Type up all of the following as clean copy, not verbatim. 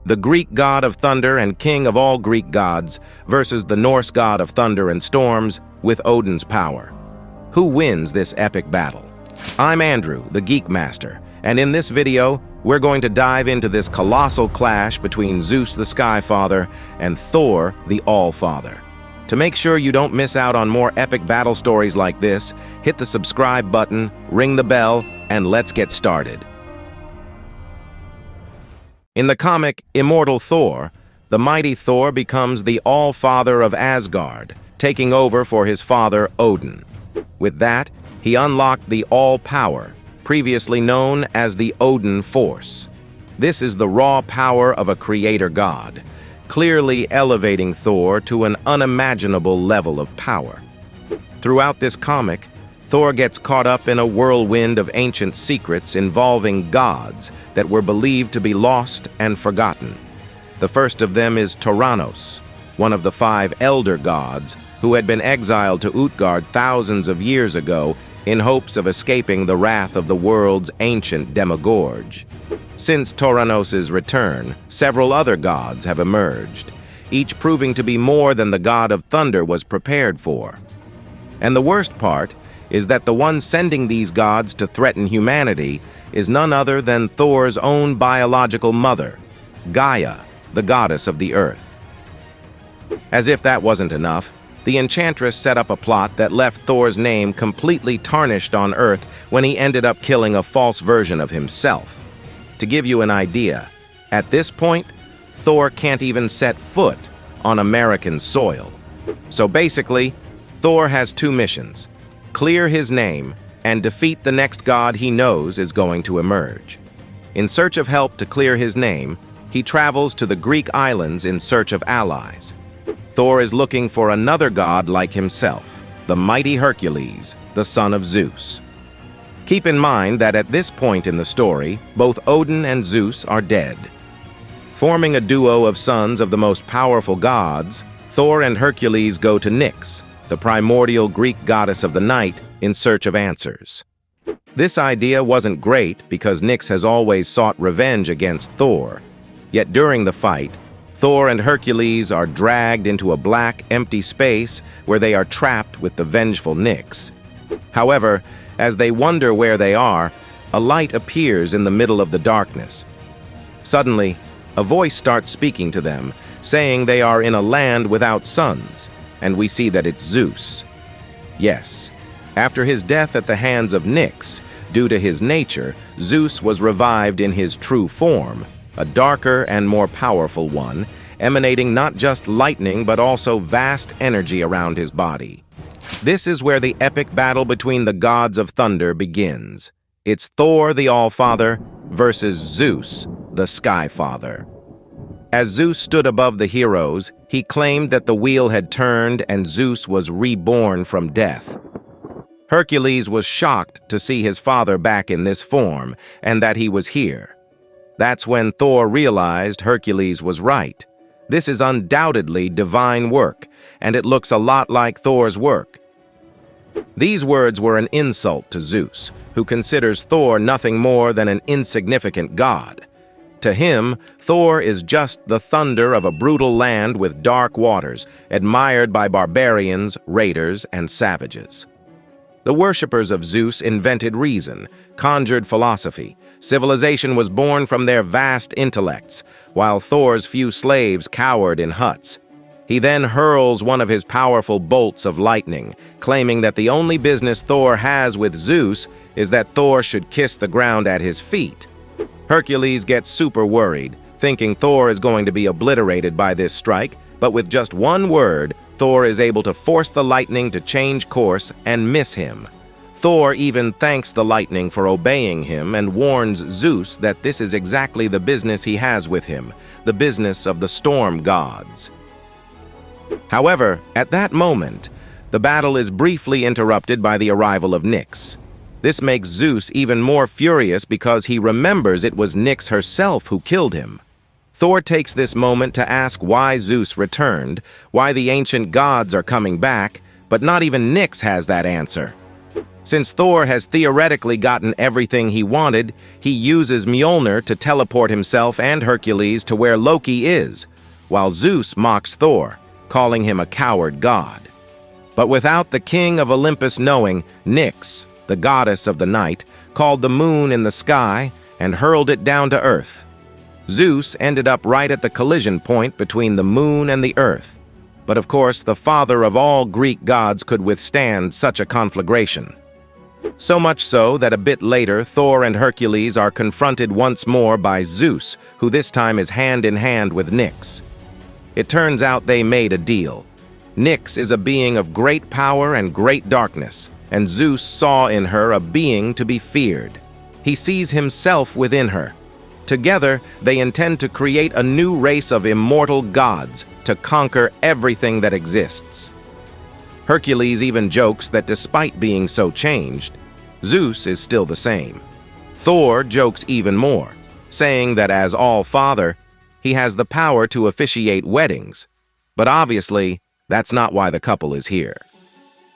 the Greek god of thunder and king of all Greek gods versus the Norse god of thunder and storms with Odin's power. Who wins this epic battle? I'm Andrew, the Geek Master, and in this video, we're going to dive into this colossal clash between Zeus the Sky Father and Thor the All-Father. To make sure you don't miss out on more epic battle stories like this, hit the subscribe button, ring the bell, and let's get started. In the comic Immortal Thor, the mighty Thor becomes the All-Father of Asgard, taking over for his father Odin. With that, he unlocked the All-Power, previously known as the Odin Force. This is the raw power of a creator god, clearly elevating Thor to an unimaginable level of power. Throughout this comic, Thor gets caught up in a whirlwind of ancient secrets involving gods that were believed to be lost and forgotten. The first of them is Tyrannos, one of the 5 elder gods who had been exiled to Utgard thousands of years ago in hopes of escaping the wrath of the world's ancient demigorge. Since Tyrannos' return, several other gods have emerged, each proving to be more than the god of thunder was prepared for. And the worst part is that the one sending these gods to threaten humanity is none other than Thor's own biological mother, Gaia, the goddess of the earth. As if that wasn't enough, the Enchantress set up a plot that left Thor's name completely tarnished on Earth when he ended up killing a false version of himself. To give you an idea, at this point, Thor can't even set foot on American soil. So basically, Thor has 2 missions: clear his name and defeat the next god he knows is going to emerge. In search of help to clear his name, he travels to the Greek islands in search of allies. Thor is looking for another god like himself, the mighty Hercules, the son of Zeus. Keep in mind that at this point in the story, both Odin and Zeus are dead. Forming a duo of sons of the most powerful gods, Thor and Hercules go to Nyx, the primordial Greek goddess of the night, in search of answers. This idea wasn't great because Nyx has always sought revenge against Thor. Yet during the fight, Thor and Hercules are dragged into a black, empty space where they are trapped with the vengeful Nyx. However, as they wonder where they are, a light appears in the middle of the darkness. Suddenly, a voice starts speaking to them, saying they are in a land without suns, and we see that it's Zeus. Yes, after his death at the hands of Nyx, due to his nature, Zeus was revived in his true form, a darker and more powerful one, emanating not just lightning but also vast energy around his body. This is where the epic battle between the gods of thunder begins. It's Thor the All-Father versus Zeus the Sky Father. As Zeus stood above the heroes, he claimed that the wheel had turned and Zeus was reborn from death. Hercules was shocked to see his father back in this form and that he was here. That's when Thor realized Hercules was right. This is undoubtedly divine work, and it looks a lot like Thor's work. These words were an insult to Zeus, who considers Thor nothing more than an insignificant god. To him, Thor is just the thunder of a brutal land with dark waters, admired by barbarians, raiders, and savages. The worshippers of Zeus invented reason, conjured philosophy. Civilization was born from their vast intellects, while Thor's few slaves cowered in huts. He then hurls one of his powerful bolts of lightning, claiming that the only business Thor has with Zeus is that Thor should kiss the ground at his feet. Hercules gets super worried, thinking Thor is going to be obliterated by this strike, but with just one word, Thor is able to force the lightning to change course and miss him. Thor even thanks the lightning for obeying him and warns Zeus that this is exactly the business he has with him, the business of the storm gods. However, at that moment, the battle is briefly interrupted by the arrival of Nyx. This makes Zeus even more furious because he remembers it was Nyx herself who killed him. Thor takes this moment to ask why Zeus returned, why the ancient gods are coming back, but not even Nyx has that answer. Since Thor has theoretically gotten everything he wanted, he uses Mjolnir to teleport himself and Hercules to where Loki is, while Zeus mocks Thor, calling him a coward god. But without the king of Olympus knowing, Nyx, the goddess of the night, called the moon in the sky and hurled it down to earth. Zeus ended up right at the collision point between the moon and the earth. But of course, the father of all Greek gods could withstand such a conflagration. So much so that a bit later, Thor and Hercules are confronted once more by Zeus, who this time is hand in hand with Nyx. It turns out they made a deal. Nyx is a being of great power and great darkness, and Zeus saw in her a being to be feared. He sees himself within her. Together, they intend to create a new race of immortal gods to conquer everything that exists. Hercules even jokes that despite being so changed, Zeus is still the same. Thor jokes even more, saying that as All-Father, he has the power to officiate weddings. But obviously, that's not why the couple is here.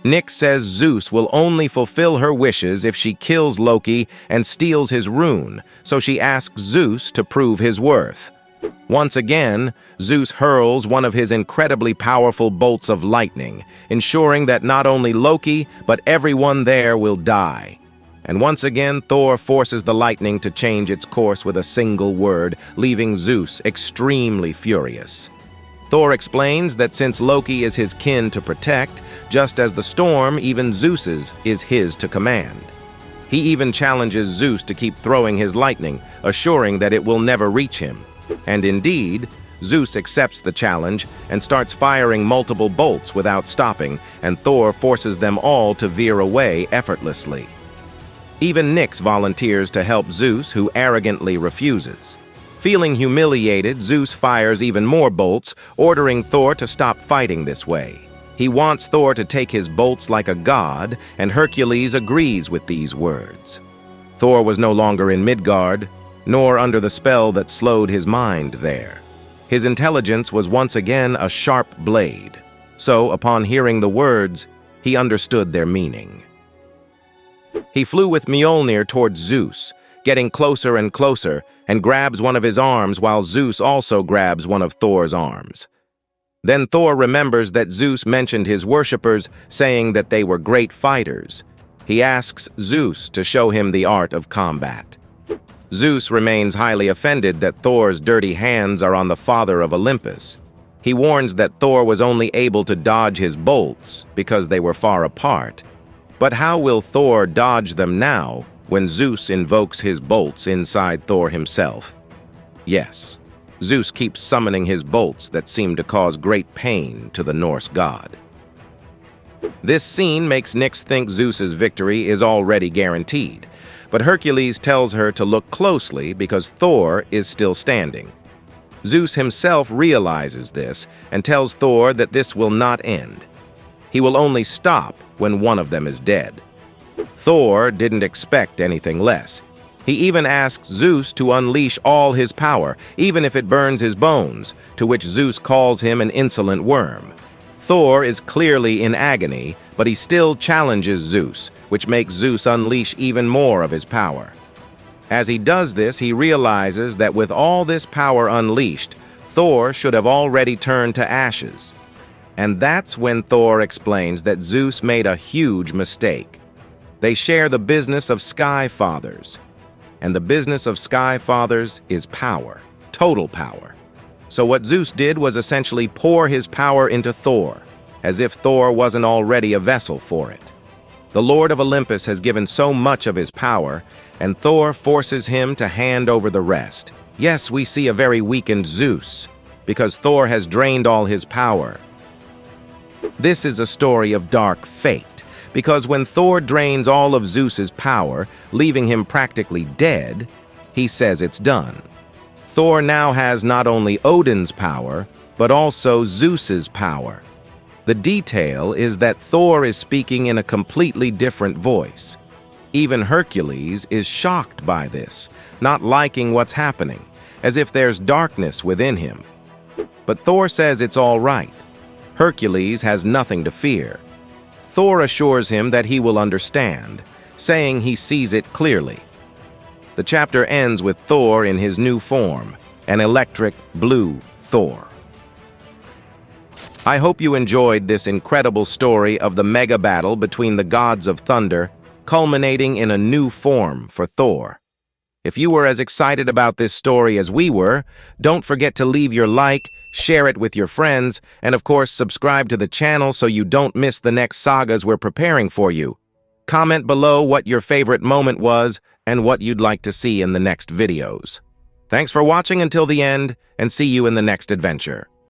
Nyx says Zeus will only fulfill her wishes if she kills Loki and steals his rune, so she asks Zeus to prove his worth. Once again, Zeus hurls one of his incredibly powerful bolts of lightning, ensuring that not only Loki, but everyone there will die. And once again, Thor forces the lightning to change its course with a single word, leaving Zeus extremely furious. Thor explains that since Loki is his kin to protect, just as the storm, even Zeus's, is his to command. He even challenges Zeus to keep throwing his lightning, assuring that it will never reach him. And indeed, Zeus accepts the challenge and starts firing multiple bolts without stopping, and Thor forces them all to veer away effortlessly. Even Nyx volunteers to help Zeus, who arrogantly refuses. Feeling humiliated, Zeus fires even more bolts, ordering Thor to stop fighting this way. He wants Thor to take his bolts like a god, and Hercules agrees with these words. Thor was no longer in Midgard, nor under the spell that slowed his mind there. His intelligence was once again a sharp blade, so upon hearing the words, he understood their meaning. He flew with Mjolnir towards Zeus, getting closer and closer, and grabs one of his arms while Zeus also grabs one of Thor's arms. Then Thor remembers that Zeus mentioned his worshippers, saying that they were great fighters. He asks Zeus to show him the art of combat. Zeus remains highly offended that Thor's dirty hands are on the father of Olympus. He warns that Thor was only able to dodge his bolts because they were far apart. But how will Thor dodge them now when Zeus invokes his bolts inside Thor himself? Yes, Zeus keeps summoning his bolts that seem to cause great pain to the Norse god. This scene makes Nyx think Zeus's victory is already guaranteed, but Hercules tells her to look closely because Thor is still standing. Zeus himself realizes this and tells Thor that this will not end. He will only stop when one of them is dead. Thor didn't expect anything less. He even asks Zeus to unleash all his power, even if it burns his bones, to which Zeus calls him an insolent worm. Thor is clearly in agony, but he still challenges Zeus, which makes Zeus unleash even more of his power. As he does this, he realizes that with all this power unleashed, Thor should have already turned to ashes. And that's when Thor explains that Zeus made a huge mistake. They share the business of Sky Fathers, and the business of Sky Fathers is power, total power. So what Zeus did was essentially pour his power into Thor, as if Thor wasn't already a vessel for it. The Lord of Olympus has given so much of his power, and Thor forces him to hand over the rest. Yes, we see a very weakened Zeus, because Thor has drained all his power. This is a story of dark fate, because when Thor drains all of Zeus's power, leaving him practically dead, he says it's done. Thor now has not only Odin's power, but also Zeus's power. The detail is that Thor is speaking in a completely different voice. Even Hercules is shocked by this, not liking what's happening, as if there's darkness within him. But Thor says it's all right. Hercules has nothing to fear. Thor assures him that he will understand, saying he sees it clearly. The chapter ends with Thor in his new form, an electric blue Thor. I hope you enjoyed this incredible story of the mega battle between the gods of thunder, culminating in a new form for Thor. If you were as excited about this story as we were, don't forget to leave your like, share it with your friends, and of course subscribe to the channel so you don't miss the next sagas we're preparing for you. Comment below what your favorite moment was and what you'd like to see in the next videos. Thanks for watching until the end, and see you in the next adventure.